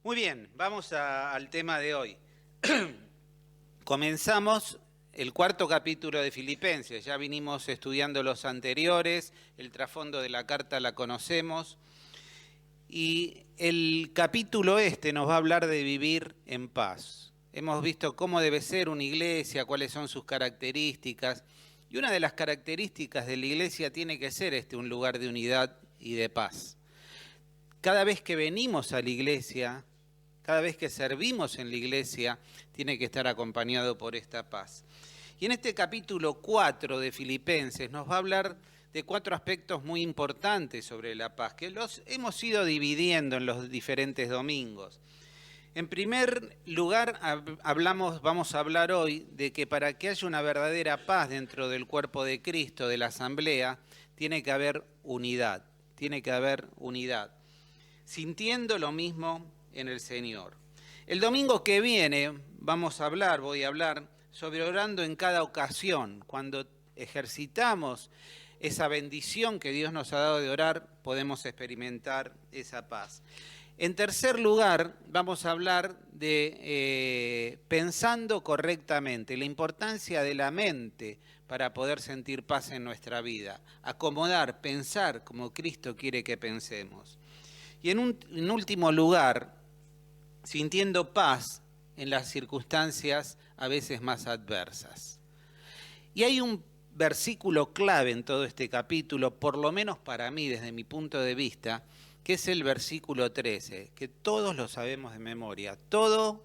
Muy bien, vamos al tema de hoy. Comenzamos el cuarto capítulo de Filipenses. Ya vinimos estudiando los anteriores, el trasfondo de la carta la conocemos. Y el capítulo nos va a hablar de vivir en paz. Hemos visto cómo debe ser una iglesia, cuáles son sus características. Y una de las características de la iglesia tiene que ser un lugar de unidad y de paz. Cada vez que venimos a la iglesia, cada vez que servimos en la iglesia, tiene que estar acompañado por esta paz. Y en este capítulo 4 de Filipenses nos va a hablar de 4 aspectos muy importantes sobre la paz, que los hemos ido dividiendo en los diferentes domingos. En primer lugar, vamos a hablar hoy de que para que haya una verdadera paz dentro del cuerpo de Cristo, de la asamblea, tiene que haber unidad, sintiendo lo mismo en el Señor. El domingo que viene voy a hablar sobre orando en cada ocasión. Cuando ejercitamos esa bendición que Dios nos ha dado de orar, podemos experimentar esa paz. En tercer lugar, vamos a hablar de pensando correctamente, la importancia de la mente para poder sentir paz en nuestra vida. Acomodar, pensar como Cristo quiere que pensemos. Y en último lugar, sintiendo paz en las circunstancias a veces más adversas. Y hay un versículo clave en todo este capítulo, por lo menos para mí, desde mi punto de vista, que es el versículo 13, que todos lo sabemos de memoria. Todo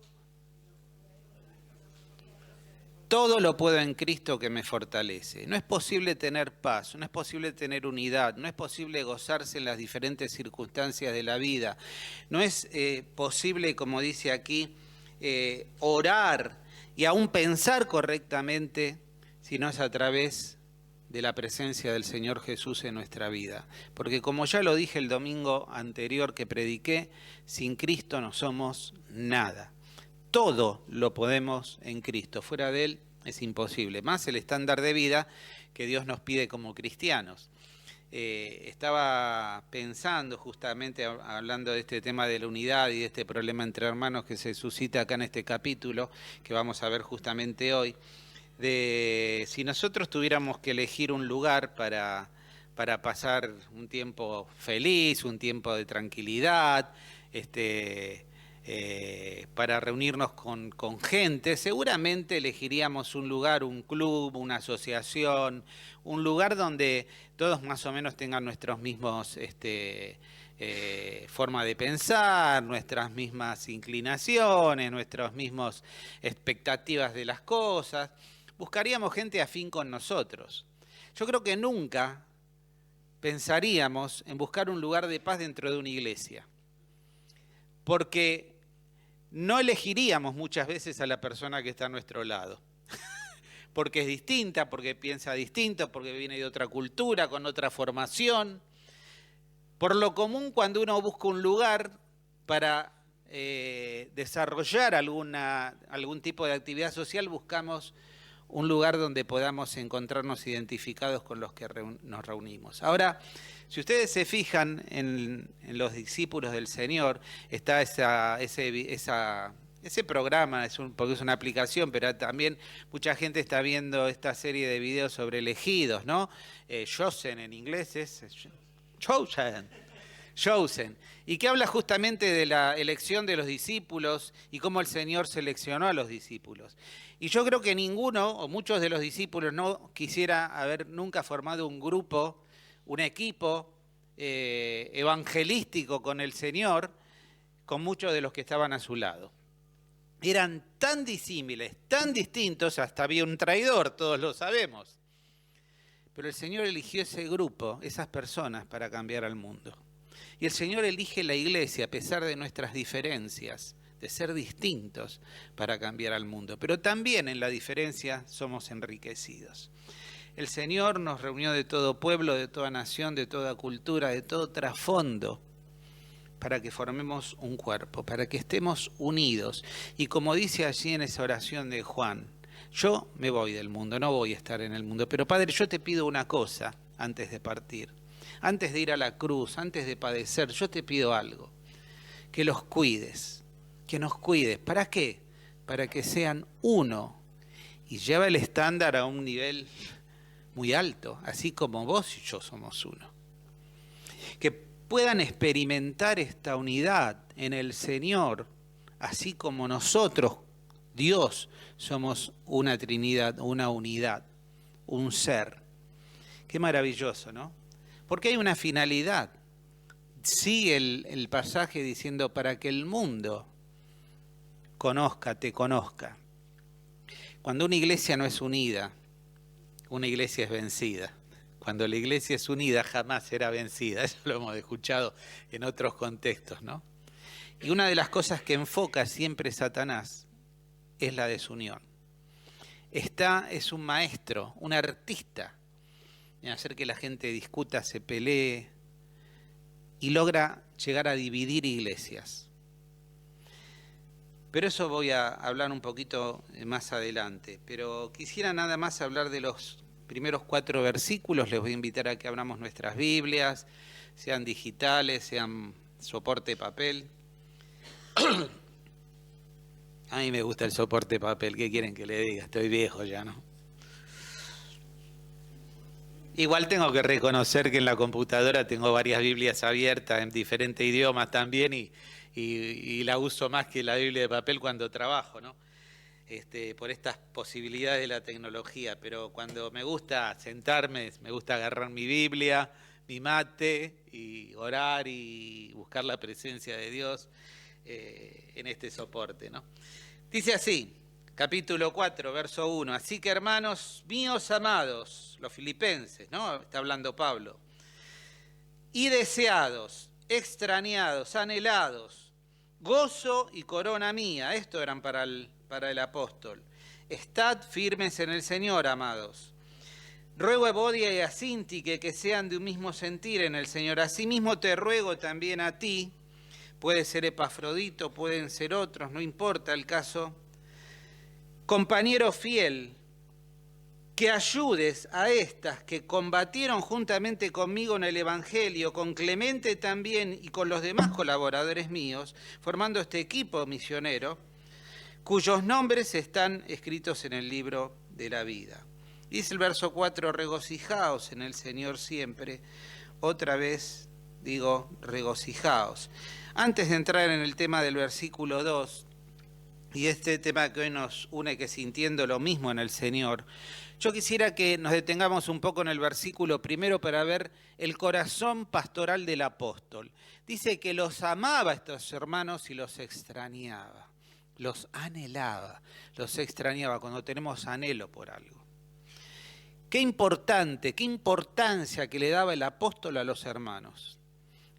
lo puedo en Cristo que me fortalece. No es posible tener paz, no es posible tener unidad, no es posible gozarse en las diferentes circunstancias de la vida. No es posible, como dice aquí, orar y aún pensar correctamente si no es a través de la presencia del Señor Jesús en nuestra vida. Porque como ya lo dije el domingo anterior que prediqué, sin Cristo no somos nada. Todo lo podemos en Cristo, fuera de Él es imposible. Más el estándar de vida que Dios nos pide como cristianos. Estaba pensando justamente, hablando de este tema de la unidad y de este problema entre hermanos que se suscita acá en este capítulo, que vamos a ver justamente hoy, de si nosotros tuviéramos que elegir un lugar para pasar un tiempo feliz, un tiempo de tranquilidad, para reunirnos con gente, seguramente elegiríamos un lugar, un club, una asociación, un lugar donde todos más o menos tengan nuestros mismos forma de pensar, nuestras mismas inclinaciones, nuestras mismas expectativas de las cosas. Buscaríamos gente afín con nosotros. Yo creo que nunca pensaríamos en buscar un lugar de paz dentro de una iglesia, porque no elegiríamos muchas veces a la persona que está a nuestro lado, porque es distinta, porque piensa distinto, porque viene de otra cultura, con otra formación. Por lo común, cuando uno busca un lugar para desarrollar algún tipo de actividad social, buscamos un lugar donde podamos encontrarnos identificados con los que nos reunimos. Ahora, si ustedes se fijan en los discípulos del Señor, está ese programa, porque es una aplicación, pero también mucha gente está viendo esta serie de videos sobre elegidos, ¿no? Chosen en inglés es Chosen, y que habla justamente de la elección de los discípulos y cómo el Señor seleccionó a los discípulos. Y yo creo que ninguno o muchos de los discípulos no quisiera haber nunca formado un grupo, un equipo evangelístico con el Señor, con muchos de los que estaban a su lado. Eran tan disímiles, tan distintos, hasta había un traidor, todos lo sabemos. Pero el Señor eligió ese grupo, esas personas, para cambiar al mundo. Y el Señor elige la iglesia a pesar de nuestras diferencias, de ser distintos para cambiar al mundo. Pero también en la diferencia somos enriquecidos. El Señor nos reunió de todo pueblo, de toda nación, de toda cultura, de todo trasfondo, para que formemos un cuerpo, para que estemos unidos. Y como dice allí en esa oración de Juan, yo me voy del mundo, no voy a estar en el mundo, pero Padre, yo te pido una cosa antes de partir. Antes de ir a la cruz, antes de padecer, yo te pido algo, que los cuides, que nos cuide. ¿Para qué? Para que sean uno. Y lleva el estándar a un nivel muy alto, así como vos y yo somos uno. Que puedan experimentar esta unidad en el Señor, así como nosotros, Dios, somos una Trinidad, una unidad, un ser. Qué maravilloso, ¿no? Porque hay una finalidad. Sigue el pasaje diciendo para que el mundo te conozca. Cuando una iglesia no es unida, una iglesia es vencida. Cuando la iglesia es unida, jamás será vencida. Eso lo hemos escuchado en otros contextos, ¿no? Y una de las cosas que enfoca siempre Satanás es la desunión. Es un maestro, un artista en hacer que la gente discuta, se pelee y logra llegar a dividir iglesias. Pero eso voy a hablar un poquito más adelante. Pero quisiera nada más hablar de los primeros 4 versículos. Les voy a invitar a que abramos nuestras Biblias, sean digitales, sean soporte papel. A mí me gusta el soporte papel, ¿qué quieren que le diga? Estoy viejo ya, ¿no? Igual tengo que reconocer que en la computadora tengo varias Biblias abiertas en diferentes idiomas también y la uso más que la Biblia de papel cuando trabajo, ¿no? Por estas posibilidades de la tecnología, pero cuando me gusta sentarme, me gusta agarrar mi Biblia, mi mate y orar y buscar la presencia de Dios en este soporte, ¿no? Dice así, capítulo 4, verso 1. Así que, hermanos míos amados, los filipenses, ¿no? Está hablando Pablo. Y deseados, extrañados, anhelados, gozo y corona mía. Esto eran para el apóstol. Estad firmes en el Señor, amados. Ruego a Evodia y a Síntique que sean de un mismo sentir en el Señor. Asimismo te ruego también a ti. Puede ser Epafrodito, pueden ser otros, no importa el caso. Compañero fiel, que ayudes a estas que combatieron juntamente conmigo en el Evangelio, con Clemente también y con los demás colaboradores míos, formando este equipo misionero, cuyos nombres están escritos en el libro de la vida. Dice el verso 4, regocijaos en el Señor siempre. Otra vez digo, regocijaos. Antes de entrar en el tema del versículo 2, y este tema que hoy nos une, que es sintiendo lo mismo en el Señor, yo quisiera que nos detengamos un poco en el versículo primero para ver el corazón pastoral del apóstol. Dice que los amaba a estos hermanos y los extrañaba, los anhelaba, los extrañaba cuando tenemos anhelo por algo. Qué importante, qué importancia que le daba el apóstol a los hermanos.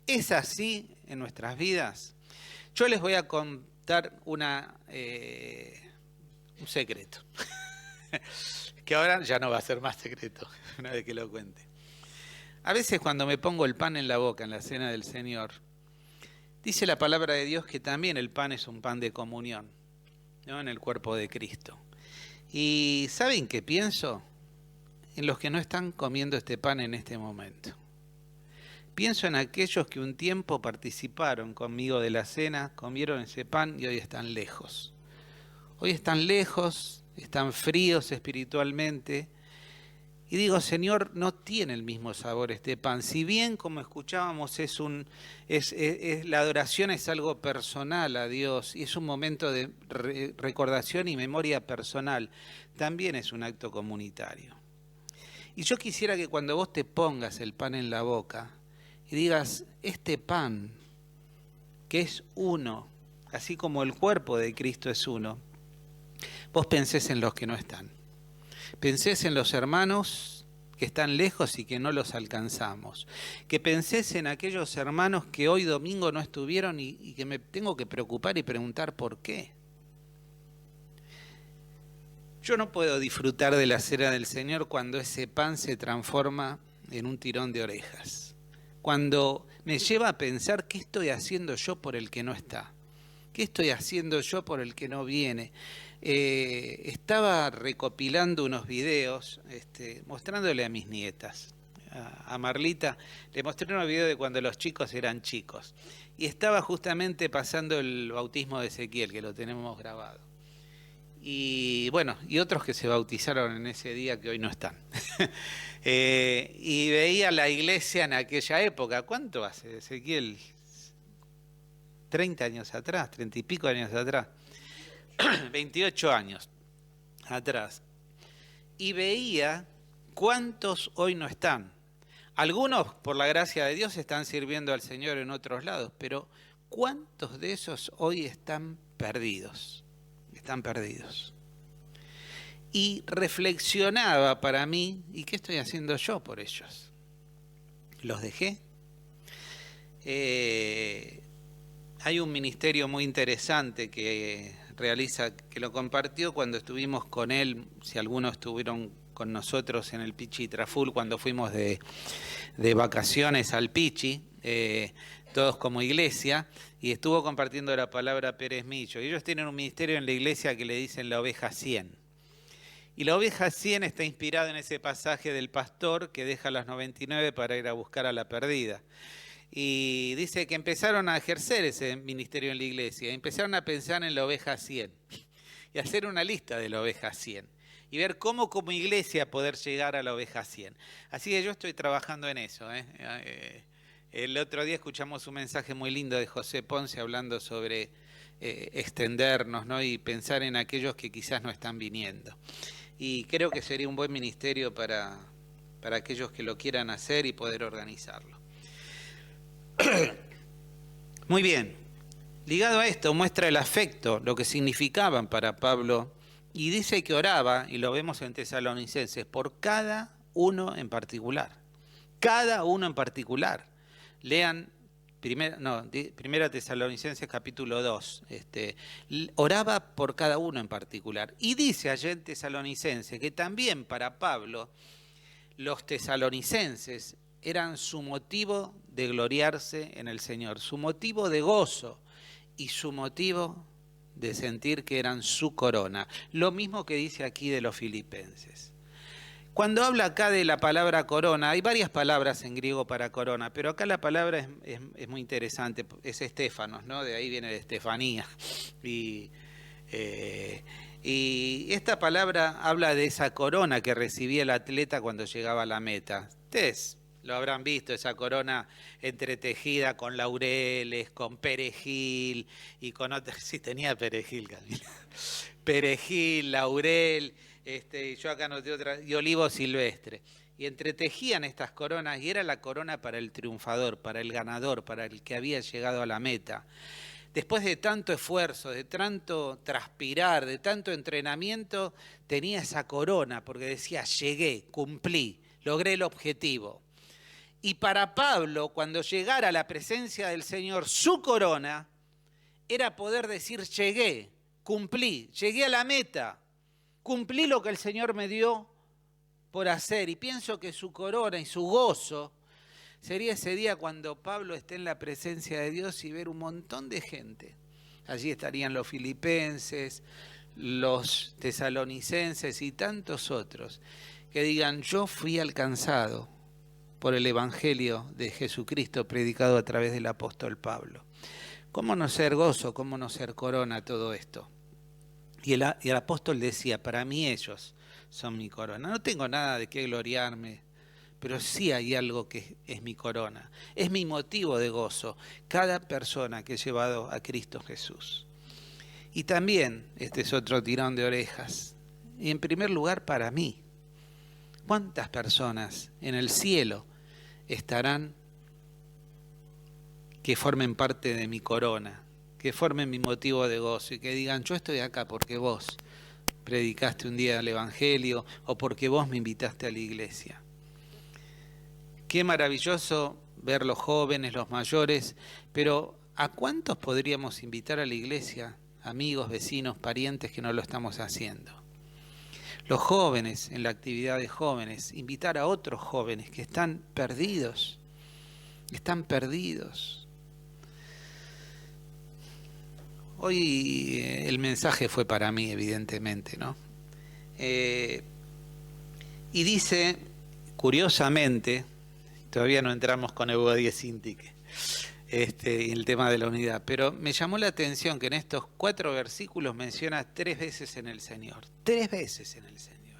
¿Es así en nuestras vidas? Yo les voy a contar un secreto, que ahora ya no va a ser más secreto una vez que lo cuente. A veces cuando me pongo el pan en la boca en la cena del Señor, dice la palabra de Dios que también el pan es un pan de comunión, ¿no? En el cuerpo de Cristo. ¿Y saben qué pienso? En los que no están comiendo este pan en este momento. Pienso en aquellos que un tiempo participaron conmigo de la cena, comieron ese pan y hoy están lejos. Hoy están lejos, están fríos espiritualmente. Y digo, Señor, no tiene el mismo sabor este pan. Si bien, como escuchábamos, la adoración es algo personal a Dios y es un momento de recordación y memoria personal, también es un acto comunitario. Y yo quisiera que cuando vos te pongas el pan en la boca y digas, este pan, que es uno, así como el cuerpo de Cristo es uno, vos pensés en los que no están. Pensés en los hermanos que están lejos y que no los alcanzamos. Que pensés en aquellos hermanos que hoy domingo no estuvieron y que me tengo que preocupar y preguntar por qué. Yo no puedo disfrutar de la cena del Señor cuando ese pan se transforma en un tirón de orejas. Cuando me lleva a pensar qué estoy haciendo yo por el que no está. ¿Qué estoy haciendo yo por el que no viene? Estaba recopilando unos videos mostrándole a mis nietas. a Marlita, le mostré unos videos de cuando los chicos eran chicos. Y estaba justamente pasando el bautismo de Ezequiel, que lo tenemos grabado. Y bueno, y otros que se bautizaron en ese día que hoy no están. Y veía la iglesia en aquella época. ¿Cuánto hace, Ezequiel? 30 años atrás, 30 y pico años atrás. 28 años atrás. Y veía cuántos hoy no están. Algunos, por la gracia de Dios, están sirviendo al Señor en otros lados, pero ¿cuántos de esos hoy están perdidos? Están perdidos. Y reflexionaba para mí, ¿y qué estoy haciendo yo por ellos? ¿Los dejé? Hay un ministerio muy interesante que realiza, que lo compartió cuando estuvimos con él, si algunos estuvieron con nosotros en el Pichi Traful, cuando fuimos de vacaciones al Pichi, todos como iglesia, y estuvo compartiendo la palabra Pérez Millo. Ellos tienen un ministerio en la iglesia que le dicen la oveja 100. Y la oveja 100 está inspirada en ese pasaje del pastor que deja las 99 para ir a buscar a la perdida. Y dice que empezaron a ejercer ese ministerio en la iglesia, empezaron a pensar en la oveja 100 y hacer una lista de la oveja 100 y ver cómo como iglesia poder llegar a la oveja 100. Así que yo estoy trabajando en eso. El otro día escuchamos un mensaje muy lindo de José Ponce hablando sobre extendernos, ¿no? Y pensar en aquellos que quizás no están viniendo. Y creo que sería un buen ministerio para aquellos que lo quieran hacer y poder organizarlo. Muy bien, ligado a esto muestra el afecto, lo que significaban para Pablo, y dice que oraba, y lo vemos en Tesalonicenses, por cada uno en particular. Cada uno en particular. Lean Primera Tesalonicenses capítulo 2. Oraba por cada uno en particular. Y dice allá en Tesalonicenses que también para Pablo los tesalonicenses eran su motivo de gloriarse en el Señor, su motivo de gozo y su motivo de sentir que eran su corona. Lo mismo que dice aquí de los filipenses. Cuando habla acá de la palabra corona, hay varias palabras en griego para corona, pero acá la palabra es muy interesante, es estéfanos, ¿no? De ahí viene de Estefanía. Y esta palabra habla de esa corona que recibía el atleta cuando llegaba a la meta. Ustedes lo habrán visto, esa corona entretejida con laureles, con perejil y con otras. Sí, tenía perejil, Camila. Perejil, laurel, yo acá noté otra, y olivo silvestre. Y entretejían estas coronas y era la corona para el triunfador, para el ganador, para el que había llegado a la meta. Después de tanto esfuerzo, de tanto transpirar, de tanto entrenamiento, tenía esa corona porque decía, llegué, cumplí, logré el objetivo. Y para Pablo, cuando llegara a la presencia del Señor, su corona era poder decir, llegué, cumplí, llegué a la meta, cumplí lo que el Señor me dio por hacer. Y pienso que su corona y su gozo sería ese día cuando Pablo esté en la presencia de Dios y ver un montón de gente. Allí estarían los filipenses, los tesalonicenses y tantos otros que digan, yo fui alcanzado por el Evangelio de Jesucristo predicado a través del apóstol Pablo. ¿Cómo no ser gozo, cómo no ser corona todo esto? Y el apóstol decía, para mí ellos son mi corona. No tengo nada de qué gloriarme, pero sí hay algo que es mi corona. Es mi motivo de gozo, cada persona que he llevado a Cristo Jesús. Y también, este es otro tirón de orejas, y en primer lugar para mí. ¿Cuántas personas en el cielo estarán que formen parte de mi corona, que formen mi motivo de gozo y que digan, yo estoy acá porque vos predicaste un día el Evangelio o porque vos me invitaste a la iglesia? Qué maravilloso ver los jóvenes, los mayores, pero ¿a cuántos podríamos invitar a la iglesia? Amigos, vecinos, parientes que no lo estamos haciendo. Los jóvenes, en la actividad de jóvenes, invitar a otros jóvenes que están perdidos. Hoy el mensaje fue para mí, evidentemente, ¿no? Y dice, curiosamente, Todavía no entramos con Evodia Sintique y el tema de la unidad, pero me llamó la atención que en estos 4 versículos menciona 3 veces en el Señor, 3 veces en el Señor,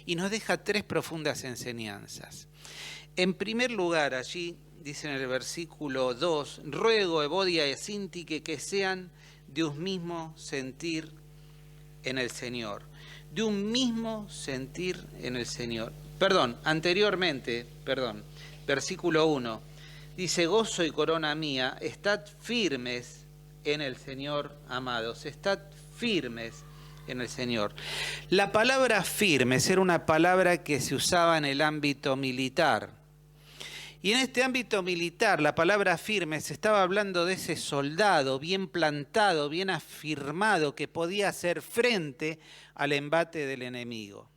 y nos deja 3 profundas enseñanzas. En primer lugar, allí dice en el versículo 2, ruego Evodia y Sintique que sean de un mismo sentir en el Señor, de un mismo sentir en el Señor. Versículo 1, dice, gozo y corona mía, estad firmes en el Señor, amados, estad firmes en el Señor. La palabra firmes era una palabra que se usaba en el ámbito militar. Y en este ámbito militar, la palabra firme se estaba hablando de ese soldado bien plantado, bien afirmado, que podía hacer frente al embate del enemigo.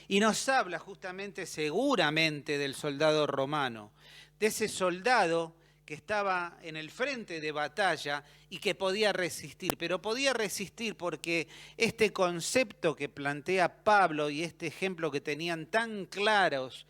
Y nos habla justamente, seguramente, del soldado romano, de ese soldado que estaba en el frente de batalla y que podía resistir. Pero podía resistir porque este concepto que plantea Pablo y este ejemplo que tenían tan claros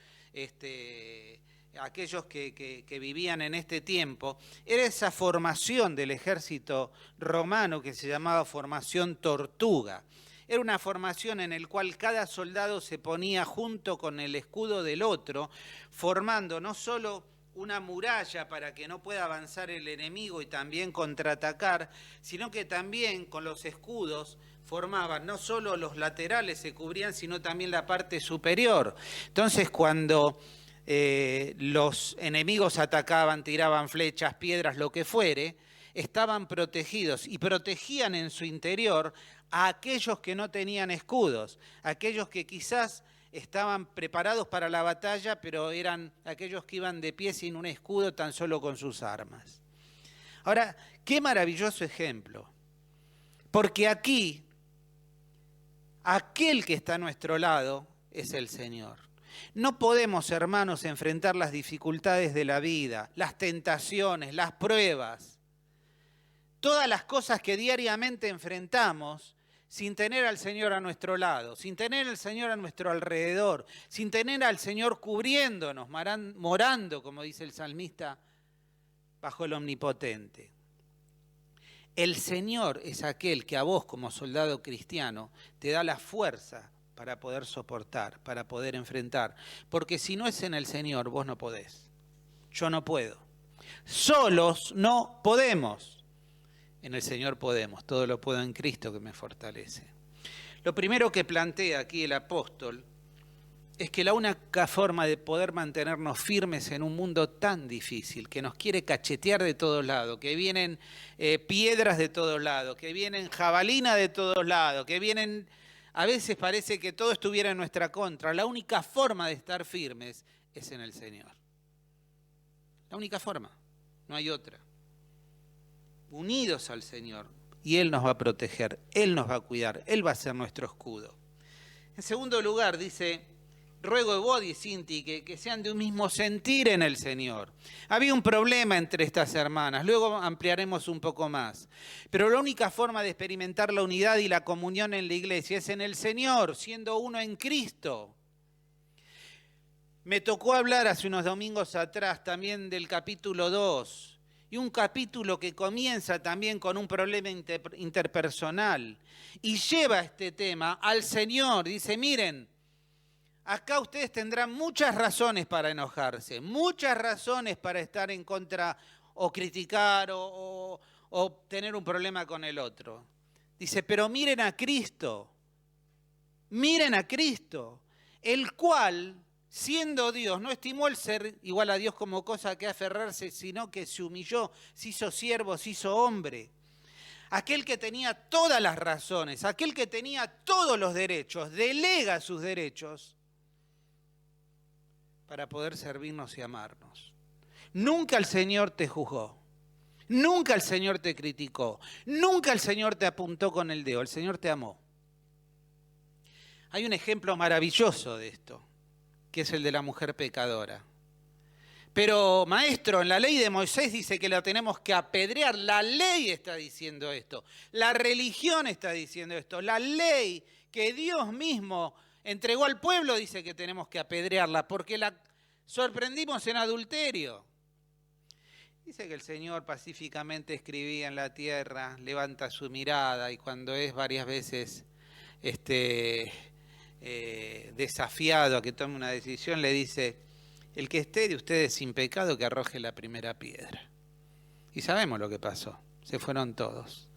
aquellos que vivían en este tiempo, era esa formación del ejército romano que se llamaba formación tortuga. Era una formación en la cual cada soldado se ponía junto con el escudo del otro, formando no solo una muralla para que no pueda avanzar el enemigo y también contraatacar, sino que también con los escudos formaban, no solo los laterales se cubrían, sino también la parte superior. Entonces, cuando los enemigos atacaban, tiraban flechas, piedras, lo que fuere, estaban protegidos y protegían en su interior a aquellos que no tenían escudos, aquellos que quizás estaban preparados para la batalla, pero eran aquellos que iban de pie sin un escudo, tan solo con sus armas. Ahora, qué maravilloso ejemplo, porque aquí, aquel que está a nuestro lado es el Señor. No podemos, hermanos, enfrentar las dificultades de la vida, las tentaciones, las pruebas, todas las cosas que diariamente enfrentamos sin tener al Señor a nuestro lado, sin tener al Señor a nuestro alrededor, sin tener al Señor cubriéndonos, morando, como dice el salmista, bajo el Omnipotente. El Señor es aquel que a vos, como soldado cristiano, te da la fuerza para poder soportar, para poder enfrentar. Porque si no es en el Señor, vos no podés. Yo no puedo. Solos no podemos. En el Señor podemos. Todo lo puedo en Cristo que me fortalece. Lo primero que plantea aquí el apóstol es que la única forma de poder mantenernos firmes en un mundo tan difícil, que nos quiere cachetear de todos lados, que vienen piedras de todos lados, que vienen jabalina de todos lados, que vienen... A veces parece que todo estuviera en nuestra contra. La única forma de estar firmes es en el Señor. La única forma, no hay otra. Unidos al Señor, y Él nos va a proteger, Él nos va a cuidar, Él va a ser nuestro escudo. En segundo lugar, dice, ruego Evodia y Sintique que sean de un mismo sentir en el Señor. Había un problema entre estas hermanas, luego ampliaremos un poco más. Pero la única forma de experimentar la unidad y la comunión en la iglesia es en el Señor, siendo uno en Cristo. Me tocó hablar hace unos domingos atrás también del capítulo 2, y un capítulo que comienza también con un problema interpersonal, y lleva este tema al Señor. Dice, miren, acá ustedes tendrán muchas razones para enojarse, muchas razones para estar en contra o criticar o tener un problema con el otro. Dice, pero miren a Cristo, el cual, siendo Dios, no estimó el ser igual a Dios como cosa que aferrarse, sino que se humilló, se hizo siervo, se hizo hombre. Aquel que tenía todas las razones, aquel que tenía todos los derechos, delega sus derechos para poder servirnos y amarnos. Nunca el Señor te juzgó, nunca el Señor te criticó, nunca el Señor te apuntó con el dedo, el Señor te amó. Hay un ejemplo maravilloso de esto, que es el de la mujer pecadora. Pero, maestro, en la ley de Moisés dice que la tenemos que apedrear. La ley está diciendo esto, la religión está diciendo esto, la ley que Dios mismo entregó al pueblo dice que tenemos que apedrearla, porque la sorprendimos en adulterio. Dice que el Señor pacíficamente escribía en la tierra, levanta su mirada y cuando es varias veces desafiado a que tome una decisión, le dice, el que esté de ustedes sin pecado que arroje la primera piedra. Y sabemos lo que pasó, se fueron todos.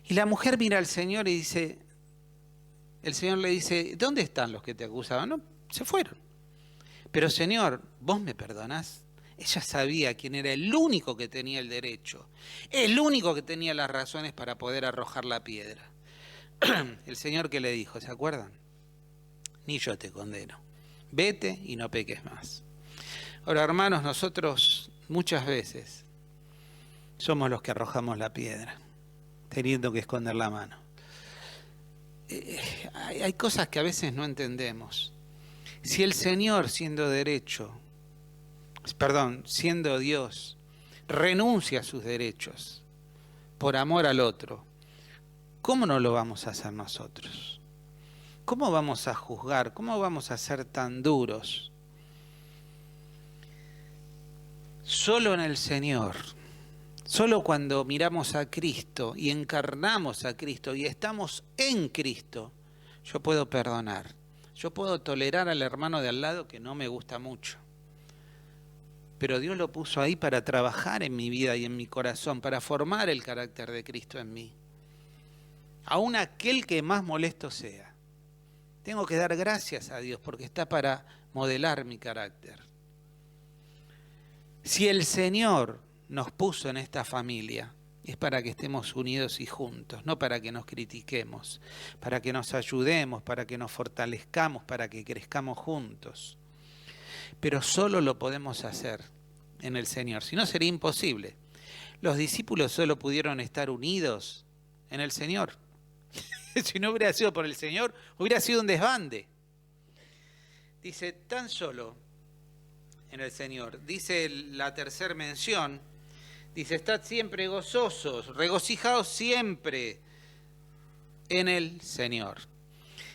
Y la mujer mira al Señor y dice, el Señor le dice, ¿dónde están los que te acusaban? No, se fueron. Pero Señor, ¿vos me perdonás? Ella sabía quién era el único que tenía el derecho, el único que tenía las razones para poder arrojar la piedra. El Señor que le dijo, ¿se acuerdan? Ni yo te condeno. Vete y no peques más. Ahora, hermanos, nosotros muchas veces somos los que arrojamos la piedra, teniendo que esconder la mano. Hay cosas que a veces no entendemos. Si el Señor, siendo Dios, renuncia a sus derechos por amor al otro, ¿cómo no lo vamos a hacer nosotros? ¿Cómo vamos a juzgar? ¿Cómo vamos a ser tan duros? Solo en el Señor, solo cuando miramos a Cristo y encarnamos a Cristo y estamos en Cristo, yo puedo perdonar. Yo puedo tolerar al hermano de al lado que no me gusta mucho. Pero Dios lo puso ahí para trabajar en mi vida y en mi corazón, para formar el carácter de Cristo en mí. Aún aquel que más molesto sea. Tengo que dar gracias a Dios porque está para modelar mi carácter. Si el Señor nos puso en esta familia, es para que estemos unidos y juntos, no para que nos critiquemos, para que nos ayudemos, para que nos fortalezcamos, para que crezcamos juntos. Pero solo lo podemos hacer en el Señor, si no sería imposible. Los discípulos solo pudieron estar unidos en el Señor. Si no hubiera sido por el Señor, hubiera sido un desbande. Dice, tan solo en el Señor. Dice la tercera mención, dice, estad siempre gozosos, regocijaos siempre en el Señor.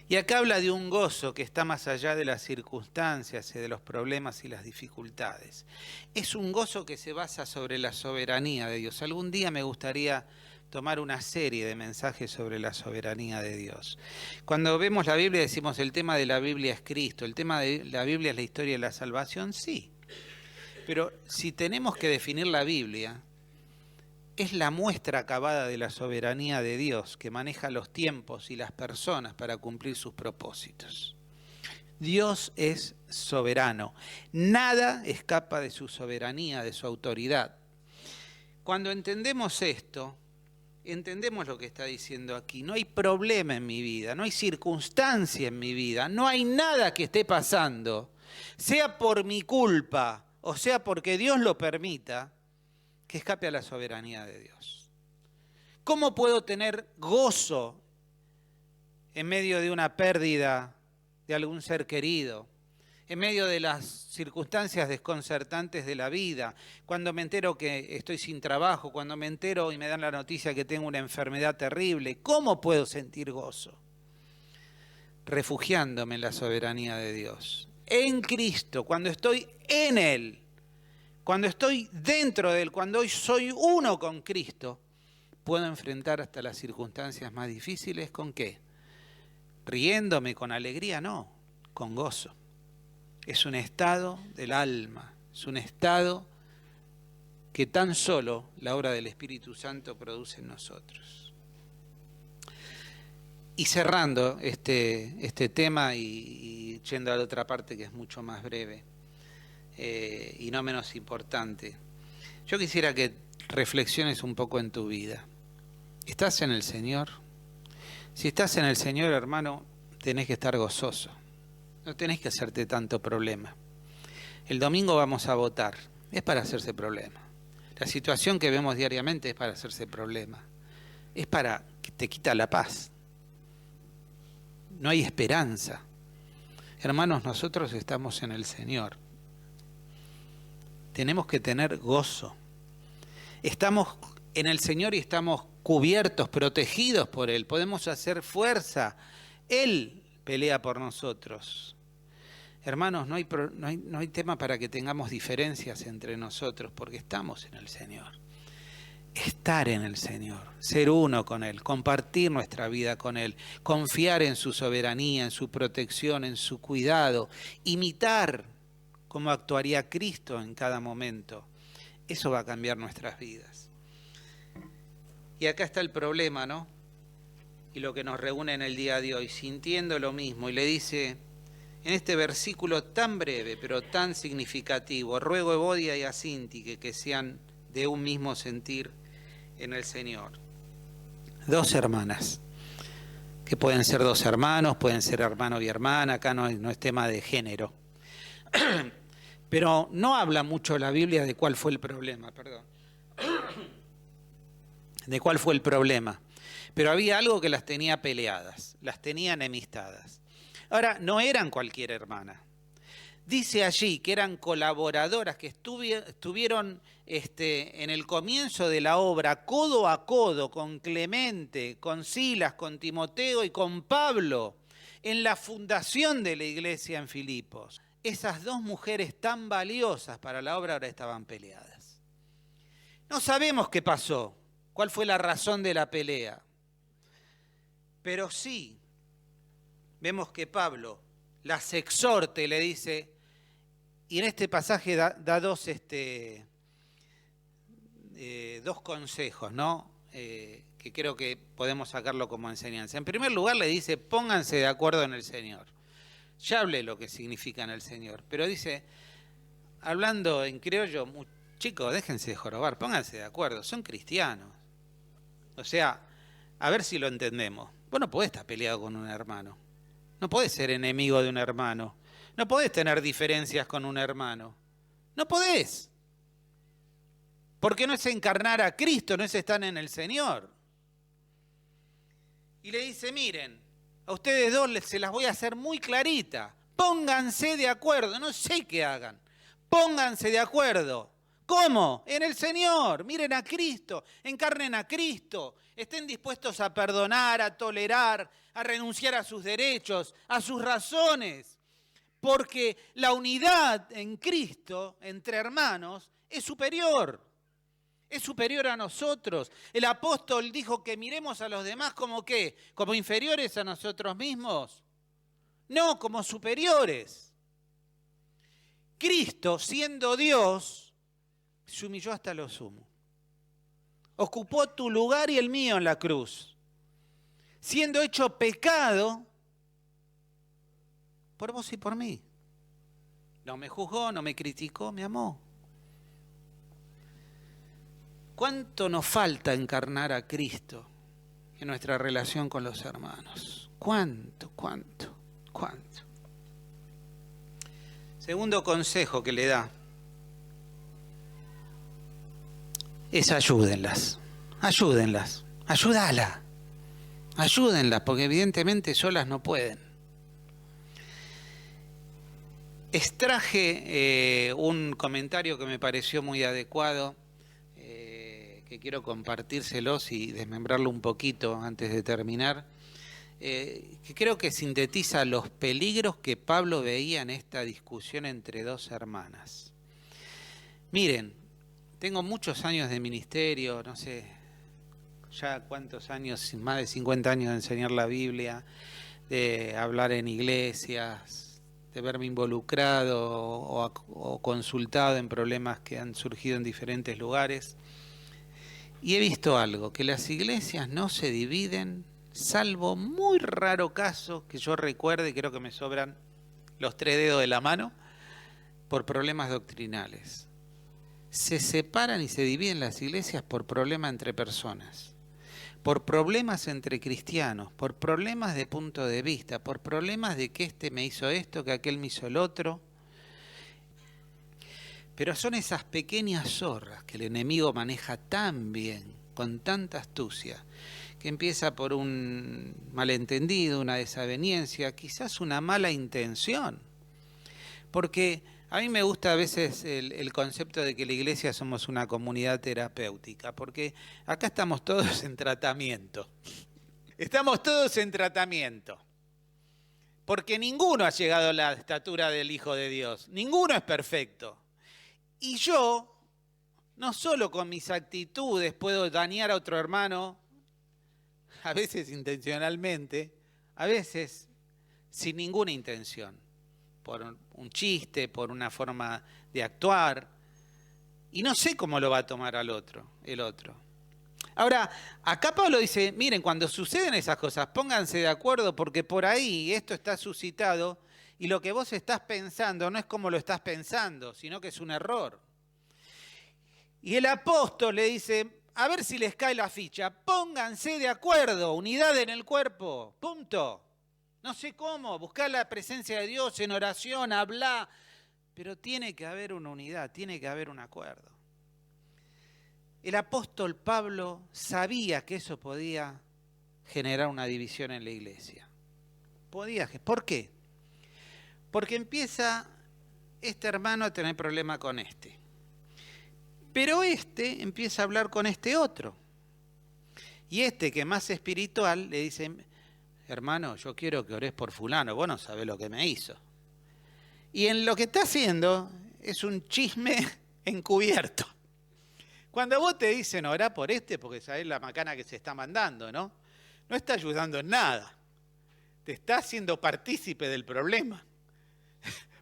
Y acá habla de un gozo que está más allá de las circunstancias y de los problemas y las dificultades. Es un gozo que se basa sobre la soberanía de Dios. Algún día me gustaría tomar una serie de mensajes sobre la soberanía de Dios. Cuando vemos la Biblia decimos el tema de la Biblia es Cristo, el tema de la Biblia es la historia de la salvación, sí. Pero si tenemos que definir la Biblia, es la muestra acabada de la soberanía de Dios que maneja los tiempos y las personas para cumplir sus propósitos. Dios es soberano. Nada escapa de su soberanía, de su autoridad. Cuando entendemos esto, entendemos lo que está diciendo aquí. No hay problema en mi vida, no hay circunstancia en mi vida, no hay nada que esté pasando, sea por mi culpa o sea porque Dios lo permita, que escape a la soberanía de Dios. ¿Cómo puedo tener gozo en medio de una pérdida de algún ser querido? En medio de las circunstancias desconcertantes de la vida, cuando me entero que estoy sin trabajo, cuando me entero y me dan la noticia que tengo una enfermedad terrible, ¿cómo puedo sentir gozo? Refugiándome en la soberanía de Dios. En Cristo, cuando estoy en Él, cuando estoy dentro de Él, cuando hoy soy uno con Cristo, puedo enfrentar hasta las circunstancias más difíciles, ¿con qué? Riéndome, con alegría, no, con gozo. Es un estado del alma, es un estado que tan solo la obra del Espíritu Santo produce en nosotros. Y cerrando este tema y yendo a la otra parte que es mucho más breve y no menos importante, yo quisiera que reflexiones un poco en tu vida. ¿Estás en el Señor? Si estás en el Señor, hermano, tenés que estar gozoso. No tenés que hacerte tanto problema. El domingo vamos a votar. Es para hacerse problema. La situación que vemos diariamente es para hacerse problema. Es para que te quita la paz. No hay esperanza. Hermanos, nosotros estamos en el Señor. Tenemos que tener gozo. Estamos en el Señor y estamos cubiertos, protegidos por Él. Podemos hacer fuerza. Él pelea por nosotros. Hermanos, no hay tema para que tengamos diferencias entre nosotros, porque estamos en el Señor. Estar en el Señor, ser uno con Él, compartir nuestra vida con Él, confiar en su soberanía, en su protección, en su cuidado, imitar cómo actuaría Cristo en cada momento. Eso va a cambiar nuestras vidas. Y acá está el problema, ¿no? Y lo que nos reúne en el día de hoy, sintiendo lo mismo. Y le dice, en este versículo tan breve, pero tan significativo, ruego a Evodia y a Sintique que sean de un mismo sentir en el Señor. Dos hermanas, que pueden ser dos hermanos, pueden ser hermano y hermana, acá no es tema de género. Pero no habla mucho la Biblia de cuál fue el problema, perdón. De cuál fue el problema. Pero había algo que las tenía peleadas, las tenía enemistadas. Ahora, no eran cualquier hermana. Dice allí que eran colaboradoras, que estuvieron en el comienzo de la obra codo a codo con Clemente, con Silas, con Timoteo y con Pablo en la fundación de la iglesia en Filipos. Esas dos mujeres tan valiosas para la obra ahora estaban peleadas. No sabemos qué pasó, cuál fue la razón de la pelea, pero sí vemos que Pablo las exhorta y le dice, y en este pasaje da dos consejos, ¿no? Que creo que podemos sacarlo como enseñanza. En primer lugar le dice, pónganse de acuerdo en el Señor. Ya hablé lo que significa en el Señor, pero dice, hablando en criollo, chicos, déjense de jorobar, pónganse de acuerdo, son cristianos. O sea, a ver si lo entendemos. Vos no podés estar peleado con un hermano, no podés ser enemigo de un hermano, no podés tener diferencias con un hermano, no podés. Porque no es encarnar a Cristo, no es estar en el Señor. Y le dice, miren, a ustedes dos se las voy a hacer muy clarita. Pónganse de acuerdo, no sé qué hagan. Pónganse de acuerdo. ¿Cómo? En el Señor. Miren a Cristo, encarnen a Cristo. Estén dispuestos a perdonar, a tolerar, a renunciar a sus derechos, a sus razones. Porque la unidad en Cristo, entre hermanos, es superior. Es superior a nosotros. El apóstol dijo que miremos a los demás como ¿qué? ¿Como inferiores a nosotros mismos? No, como superiores. Cristo, siendo Dios, se humilló hasta lo sumo. Ocupó tu lugar y el mío en la cruz. Siendo hecho pecado por vos y por mí. No me juzgó, no me criticó, me amó. ¿Cuánto nos falta encarnar a Cristo en nuestra relación con los hermanos? ¿Cuánto? Segundo consejo que le da es ayúdenlas, ayúdenlas, porque evidentemente solas no pueden. Extraje un comentario que me pareció muy adecuado, que quiero compartírselos y desmembrarlo un poquito antes de terminar, que creo que sintetiza los peligros que Pablo veía en esta discusión entre dos hermanas. Miren, tengo muchos años de ministerio, no sé, ya cuántos años, más de 50 años de enseñar la Biblia, de hablar en iglesias, de verme involucrado o consultado en problemas que han surgido en diferentes lugares. Y he visto algo, que las iglesias no se dividen, salvo muy raro caso que yo recuerde, creo que me sobran los 3 dedos de la mano, por problemas doctrinales. Se separan y se dividen las iglesias por problemas entre personas, por problemas entre cristianos, por problemas de punto de vista, por problemas de que este me hizo esto, que aquel me hizo el otro. Pero son esas pequeñas zorras que el enemigo maneja tan bien, con tanta astucia, que empieza por un malentendido, una desaveniencia, quizás una mala intención. Porque a mí me gusta a veces el concepto de que la iglesia somos una comunidad terapéutica, porque acá estamos todos en tratamiento. Estamos todos en tratamiento. porque ninguno ha llegado a la estatura del Hijo de Dios, ninguno es perfecto. Y yo, no solo con mis actitudes puedo dañar a otro hermano, a veces intencionalmente, a veces sin ninguna intención, por un chiste, por una forma de actuar, y no sé cómo lo va a tomar el otro. Ahora, acá Pablo dice, miren, cuando suceden esas cosas, pónganse de acuerdo porque por ahí esto está suscitado y lo que vos estás pensando no es como lo estás pensando, sino que es un error. Y el apóstol le dice, a ver si les cae la ficha, pónganse de acuerdo, unidad en el cuerpo, punto. No sé cómo, buscar la presencia de Dios en oración, hablar, pero tiene que haber una unidad, tiene que haber un acuerdo. El apóstol Pablo sabía que eso podía generar una división en la iglesia. ¿Por qué? Porque empieza este hermano a tener problema con este. Pero este empieza a hablar con este otro. Y este, que es más espiritual, le dice, hermano, yo quiero que ores por fulano, vos no sabés lo que me hizo. Y en lo que está haciendo es un chisme encubierto. Cuando vos te dicen orá por este, porque sabés la macana que se está mandando, ¿no? No está ayudando en nada. Te está haciendo partícipe del problema.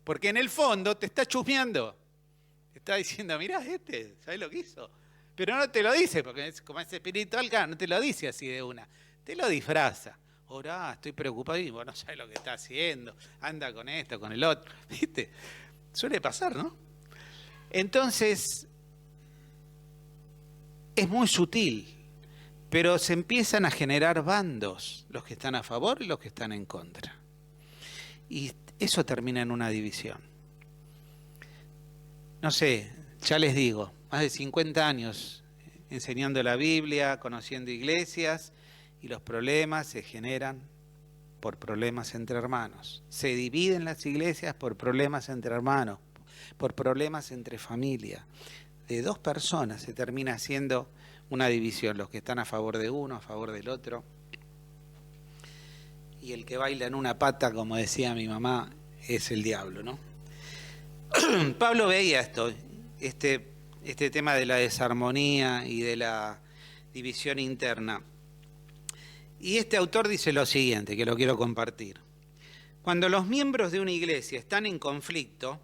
Porque en el fondo te está chusmeando. Te está diciendo, mirá, ¿sabés lo que hizo? Pero no te lo dice, porque como es espiritual, claro, no te lo dice así de una. Te lo disfraza. Orá, estoy preocupado y vos no sabés lo que está haciendo. Anda con esto, con el otro. ¿Viste? Suele pasar, ¿no? Entonces, es muy sutil, pero se empiezan a generar bandos, los que están a favor y los que están en contra. Y eso termina en una división. No sé, ya les digo, más de 50 años enseñando la Biblia, conociendo iglesias, y los problemas se generan por problemas entre hermanos. Se dividen las iglesias por problemas entre hermanos, por problemas entre familia. De dos personas se termina haciendo una división, los que están a favor de uno, a favor del otro. Y el que baila en una pata, como decía mi mamá, es el diablo, ¿no? Pablo veía esto, este tema de la desarmonía y de la división interna. Y este autor dice lo siguiente, que lo quiero compartir. Cuando los miembros de una iglesia están en conflicto,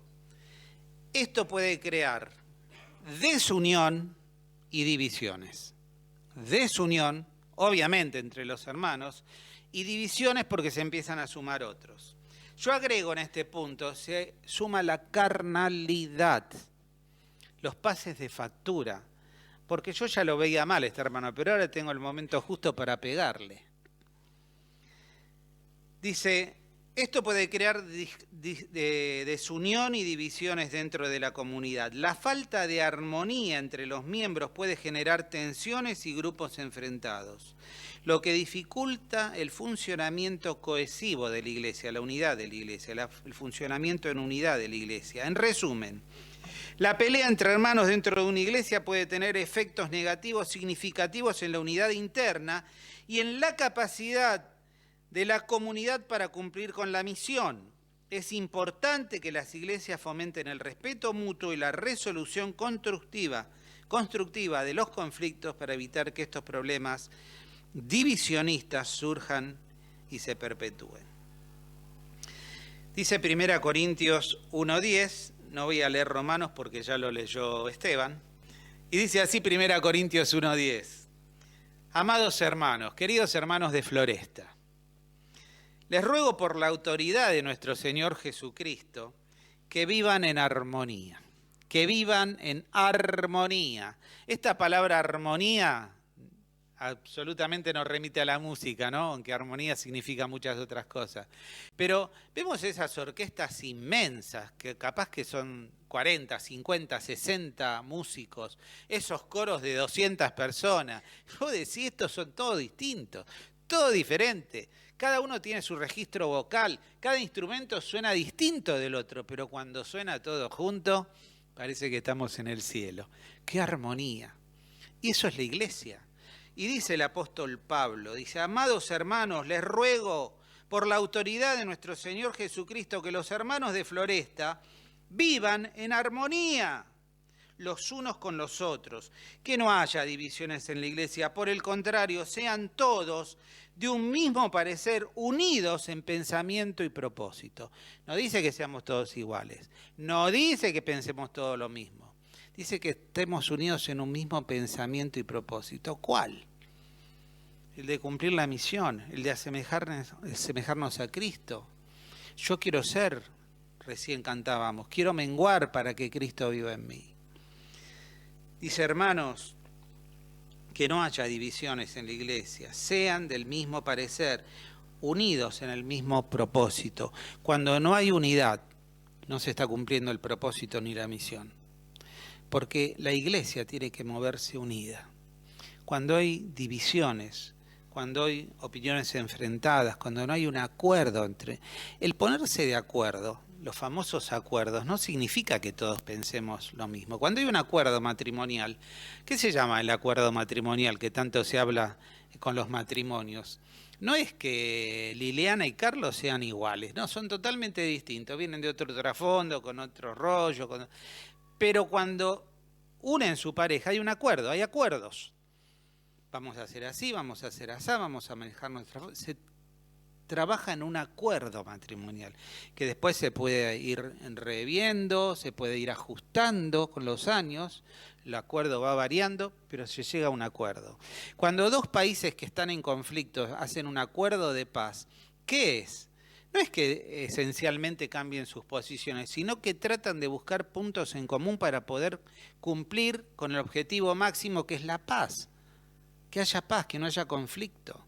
esto puede crear desunión y divisiones. Desunión, obviamente, entre los hermanos, y divisiones porque se empiezan a sumar otros. Yo agrego en este punto, se suma la carnalidad, los pases de factura, porque yo ya lo veía mal este hermano, pero ahora tengo el momento justo para pegarle. Dice, esto puede crear desunión y divisiones dentro de la comunidad. La falta de armonía entre los miembros puede generar tensiones y grupos enfrentados, lo que dificulta el funcionamiento cohesivo de la iglesia, la unidad de la iglesia, el funcionamiento en unidad de la iglesia. En resumen, la pelea entre hermanos dentro de una iglesia puede tener efectos negativos significativos en la unidad interna y en la capacidad de la comunidad para cumplir con la misión. Es importante que las iglesias fomenten el respeto mutuo y la resolución constructiva de los conflictos para evitar que estos problemas divisionistas surjan y se perpetúen. Dice 1 Corintios 1:10, no voy a leer Romanos porque ya lo leyó Esteban, y dice así 1 Corintios 1:10. Amados hermanos, queridos hermanos de Floresta, les ruego por la autoridad de nuestro Señor Jesucristo que vivan en armonía, que vivan en armonía. Esta palabra armonía absolutamente nos remite a la música, ¿no? Aunque armonía significa muchas otras cosas. Pero vemos esas orquestas inmensas, que capaz que son 40, 50, 60 músicos, esos coros de 200 personas. Vos decís, estos son todos distintos, todo diferente. Cada uno tiene su registro vocal, cada instrumento suena distinto del otro, pero cuando suena todo junto, parece que estamos en el cielo. ¡Qué armonía! Y eso es la iglesia. Y dice el apóstol Pablo, dice, amados hermanos, les ruego por la autoridad de nuestro Señor Jesucristo, que los hermanos de Floresta vivan en armonía los unos con los otros, que no haya divisiones en la iglesia, por el contrario, sean todos de un mismo parecer, unidos en pensamiento y propósito. No dice que seamos todos iguales, no dice que pensemos todo lo mismo, dice que estemos unidos en un mismo pensamiento y propósito. ¿Cuál? El de cumplir la misión, el de asemejarnos a Cristo. Yo quiero ser, recién cantábamos, quiero menguar para que Cristo viva en mí. Dice, hermanos, que no haya divisiones en la iglesia, sean del mismo parecer, unidos en el mismo propósito. Cuando no hay unidad, no se está cumpliendo el propósito ni la misión, porque la iglesia tiene que moverse unida. Cuando hay divisiones, cuando hay opiniones enfrentadas, cuando no hay un acuerdo entre... El ponerse de acuerdo, los famosos acuerdos, no significa que todos pensemos lo mismo. Cuando hay un acuerdo matrimonial, ¿qué se llama el acuerdo matrimonial que tanto se habla con los matrimonios? No es que Liliana y Carlos sean iguales, no, son totalmente distintos, vienen de otro trasfondo, con otro rollo, pero cuando unen su pareja hay un acuerdo, hay acuerdos. Vamos a hacer así, vamos a hacer así, vamos a manejar nuestra... Se trabaja en un acuerdo matrimonial, que después se puede ir reviendo, se puede ir ajustando con los años, el acuerdo va variando, pero se llega a un acuerdo. Cuando dos países que están en conflicto hacen un acuerdo de paz, ¿qué es? No es que esencialmente cambien sus posiciones, sino que tratan de buscar puntos en común para poder cumplir con el objetivo máximo, que es la paz. Que haya paz, que no haya conflicto.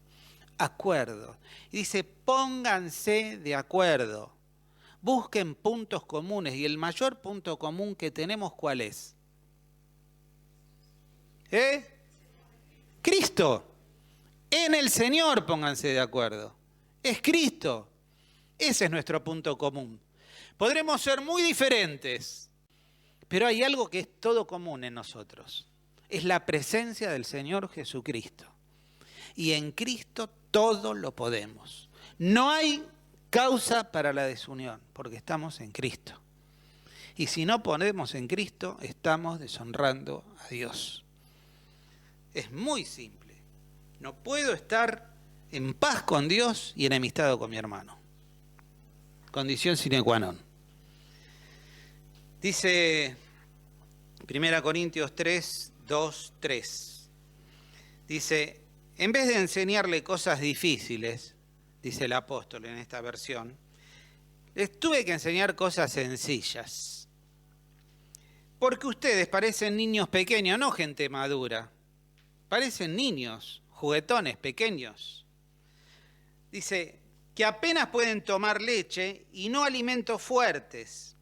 Acuerdo. Y dice, pónganse de acuerdo. Busquen puntos comunes. Y el mayor punto común que tenemos, ¿cuál es? Cristo. En el Señor pónganse de acuerdo. Es Cristo. Ese es nuestro punto común. Podremos ser muy diferentes, pero hay algo que es todo común en nosotros. Es la presencia del Señor Jesucristo. Y en Cristo todo lo podemos. No hay causa para la desunión, porque estamos en Cristo. Y si no ponemos en Cristo, estamos deshonrando a Dios. Es muy simple. No puedo estar en paz con Dios y enemistado con mi hermano. Condición sine qua non. Dice 1 Corintios 3, 2, 3. Dice, en vez de enseñarle cosas difíciles, dice el apóstol en esta versión, les tuve que enseñar cosas sencillas. Porque ustedes parecen niños pequeños, no gente madura. Parecen niños, juguetones, pequeños. Dice que apenas pueden tomar leche y no alimentos fuertes.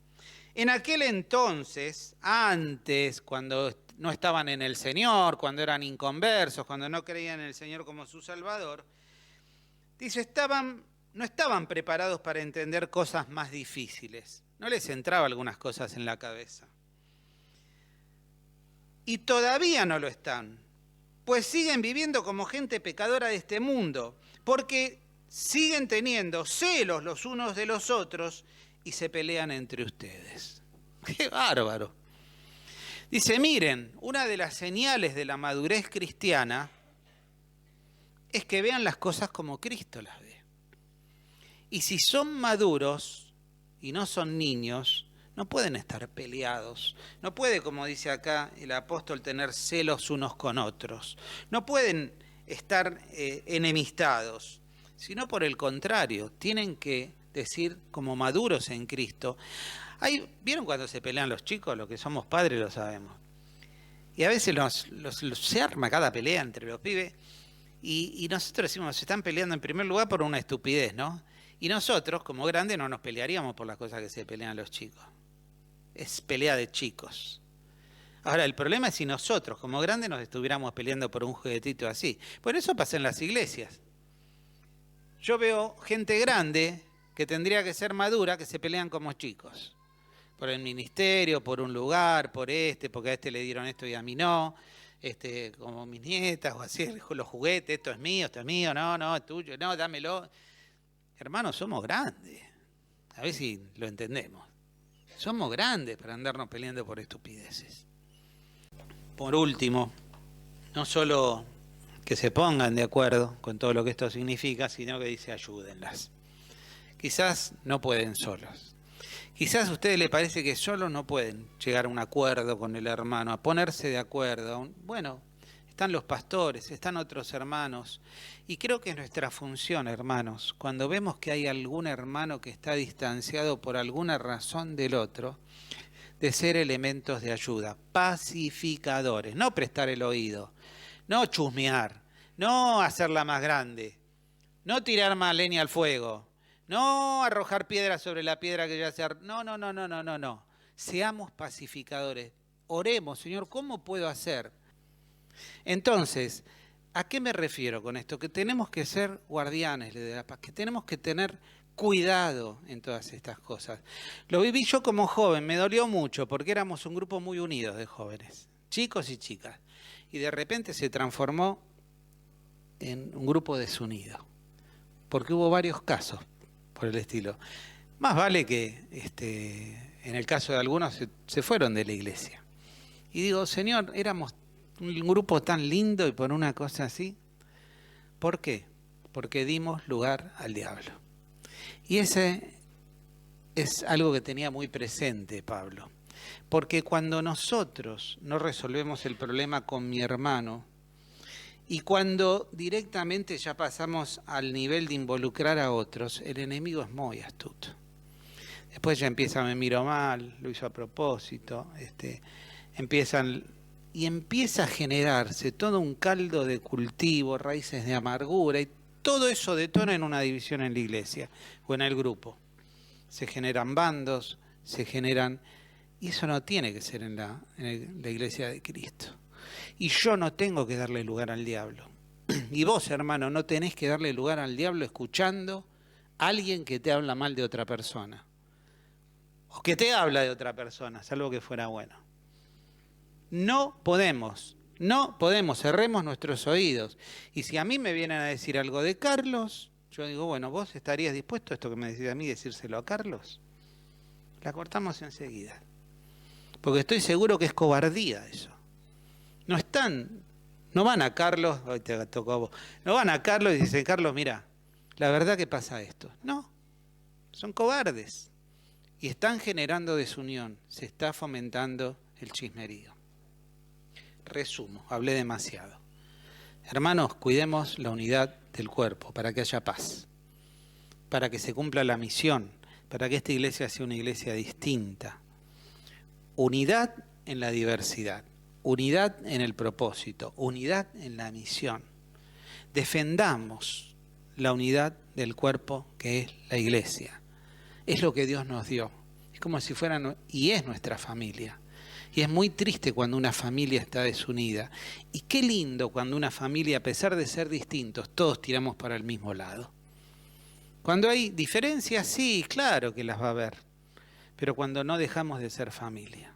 En aquel entonces, antes, cuando no estaban en el Señor, cuando eran inconversos, cuando no creían en el Señor como su Salvador, dice, no estaban preparados para entender cosas más difíciles. No les entraba algunas cosas en la cabeza. Y todavía no lo están, pues siguen viviendo como gente pecadora de este mundo, porque siguen teniendo celos los unos de los otros y se pelean entre ustedes. ¡Qué bárbaro! Dice, miren, una de las señales de la madurez cristiana es que vean las cosas como Cristo las ve. Y si son maduros y no son niños, no pueden estar peleados. No puede, como dice acá el apóstol, tener celos unos con otros. No pueden estar enemistados, sino por el contrario, tienen que decir como maduros en Cristo. ¿Vieron cuando se pelean los chicos? Los que somos padres lo sabemos. Y a veces se arma cada pelea entre los pibes y nosotros decimos, se están peleando en primer lugar por una estupidez, ¿no? Y nosotros, como grandes, no nos pelearíamos por las cosas que se pelean los chicos. Es pelea de chicos. Ahora, el problema es si nosotros, como grandes, nos estuviéramos peleando por un juguetito así. Por eso pasa en las iglesias. Yo veo gente grande que tendría que ser madura, que se pelean como chicos. Por el ministerio, por un lugar, porque a este le dieron esto y a mí no. Como mis nietas o así, los juguetes, esto es mío, no, es tuyo, no, dámelo. Hermanos, somos grandes. A ver si lo entendemos. Somos grandes para andarnos peleando por estupideces. Por último, no solo que se pongan de acuerdo con todo lo que esto significa, sino que dice ayúdenlas. Quizás no pueden solos. Quizás a ustedes les parece que solos no pueden llegar a un acuerdo con el hermano, a ponerse de acuerdo. Bueno, están los pastores, están otros hermanos. Y creo que es nuestra función, hermanos, cuando vemos que hay algún hermano que está distanciado por alguna razón del otro, de ser elementos de ayuda, pacificadores, no prestar el oído, no chusmear, no hacerla más grande, no tirar más leña al fuego, no arrojar piedras sobre la piedra que ya se... No. Seamos pacificadores. Oremos, Señor, ¿cómo puedo hacer? Entonces, ¿a qué me refiero con esto? Que tenemos que ser guardianes de la paz, que tenemos que tener cuidado en todas estas cosas. Lo viví yo como joven, me dolió mucho porque éramos un grupo muy unido de jóvenes, chicos y chicas, y de repente se transformó en un grupo desunido, porque hubo varios casos por el estilo. Más vale que en el caso de algunos se fueron de la iglesia. Y digo, Señor, éramos un grupo tan lindo y por una cosa así. ¿Por qué? Porque dimos lugar al diablo. Y ese es algo que tenía muy presente Pablo. Porque cuando nosotros no resolvemos el problema con mi hermano, y cuando directamente ya pasamos al nivel de involucrar a otros, el enemigo es muy astuto. Después ya empieza, me miro mal, lo hizo a propósito, empieza a generarse todo un caldo de cultivo, raíces de amargura, y todo eso detona en una división en la iglesia o en el grupo. Se generan bandos, y eso no tiene que ser en la iglesia de Cristo. Y yo no tengo que darle lugar al diablo. Y vos, hermano, no tenés que darle lugar al diablo escuchando a alguien que te habla mal de otra persona. O que te habla de otra persona, salvo que fuera bueno. No podemos, cerremos nuestros oídos. Y si a mí me vienen a decir algo de Carlos, yo digo, bueno, ¿vos estarías dispuesto a esto que me decís a mí, decírselo a Carlos? La cortamos enseguida. Porque estoy seguro que es cobardía eso. No van a Carlos, hoy te tocó a vos, no van a Carlos y dicen, Carlos, mira, la verdad que pasa esto. No, son cobardes. Y están generando desunión, se está fomentando el chismerío. Resumo, hablé demasiado. Hermanos, cuidemos la unidad del cuerpo para que haya paz, para que se cumpla la misión, para que esta iglesia sea una iglesia distinta. Unidad en la diversidad. Unidad en el propósito, unidad en la misión. Defendamos la unidad del cuerpo que es la iglesia. Es lo que Dios nos dio. Es como si fuera, y es nuestra familia. Y es muy triste cuando una familia está desunida. Y qué lindo cuando una familia, a pesar de ser distintos, todos tiramos para el mismo lado. Cuando hay diferencias, sí, claro que las va a haber. Pero cuando no dejamos de ser familia.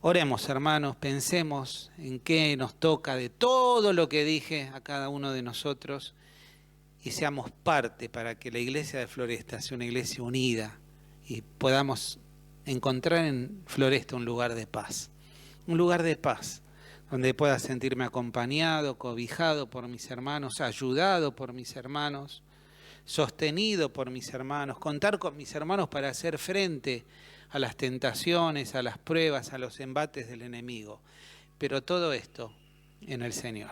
Oremos, hermanos, pensemos en qué nos toca de todo lo que dije a cada uno de nosotros y seamos parte para que la iglesia de Floresta sea una iglesia unida y podamos encontrar en Floresta un lugar de paz donde pueda sentirme acompañado, cobijado por mis hermanos, ayudado por mis hermanos, sostenido por mis hermanos, contar con mis hermanos para hacer frente a las tentaciones, a las pruebas, a los embates del enemigo. Pero todo esto en el Señor.